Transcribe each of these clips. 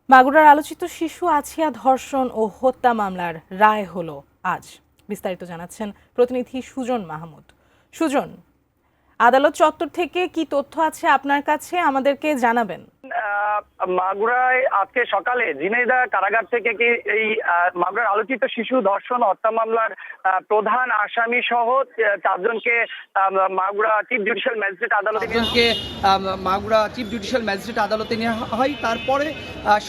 মাগুরার আলোচিত শিশু আছিয়া ধর্ষণ ও হত্যা মামলার রায় হলো আজ। বিস্তারিত জানাচ্ছেন প্রতিনিধি সুজন মাহমুদ। সুজন, আদালত চত্বর থেকে কি তথ্য আছে আপনার কাছে আমাদেরকে জানাবেন। মাগুরায় আজকে সকালে ঝিনাইদহ কারাগার থেকে কি এই মাগুরার আলোচিত শিশু ধর্ষণ হত্যা মামলার প্রধান আসামি সহ চারজনকে মাগুরা চিফ জুডিশিয়াল ম্যাজিস্ট্রেট আদালতে নেওয়া হয়। তারপরে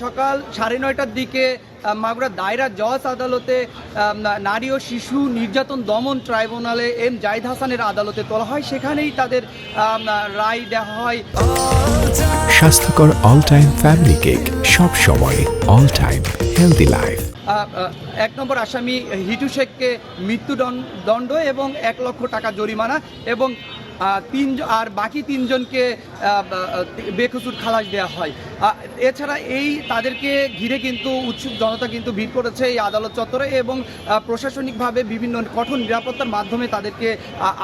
সকাল 9:30টার দিকে মাগুরা দায়রা জজ আদালতে নারী ও শিশু নির্যাতন দমন ট্রাইব্যুনালে এম জাহিদ হাসানের আদালতে তোলা হয়। সেখানেই তাদের রায় দেওয়া হয়। স্বাস্থ্যকর অল টাইম ফ্যামিলি কেক, সব সময় অল টাইম হেলদি লাইফ। 1 নম্বর আসামি হিটু শেখকে মৃত্যুদণ্ড এবং 1 লক্ষ টাকা জরিমানা এবং বাকি 3 জনকে বেকসুর খালাস দেওয়া হয়। এছাড়া তাদেরকে ঘিরে কিন্তু উৎসুক জনতা কিন্তু ভিড় করেছে এই আদালত চত্বরে এবং প্রশাসনিকভাবে বিভিন্ন কঠোর নিরাপত্তার মাধ্যমে তাদেরকে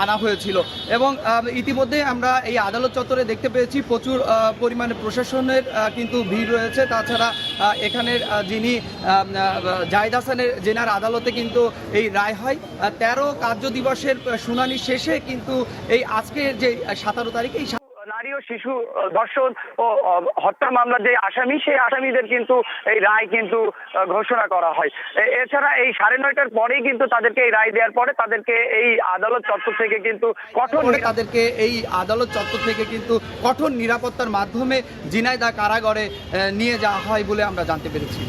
আনা হয়েছিল এবং ইতিমধ্যে আমরা এই আদালত চত্বরে দেখতে পেয়েছি প্রচুর পরিমাণে প্রশাসনের কিন্তু ভিড় রয়েছে। তাছাড়া এখানের যিনি জাহিদ হাসানের জেনার আদালতে কিন্তু এই রায় হয়। 13 কার্য দিবসের শুনানি শেষে কিন্তু এই আজকের যে 17 তারিখ এই নারী ও শিশু ধর্ষণ ও হত্যা মামলার যে আসামি, সেই আসামিদের কিন্তু এই রায় কিন্তু ঘোষণা করা হয়। এছাড়া এই 9:30টার পরেই কিন্তু তাদেরকে এই রায় দেওয়ার পরে তাদেরকে এই আদালত চত্বর থেকে কিন্তু কঠোর নিরাপত্তার মাধ্যমে ঝিনাইদহ কারাগারে নিয়ে যাওয়া হয় বলে আমরা জানতে পেরেছি।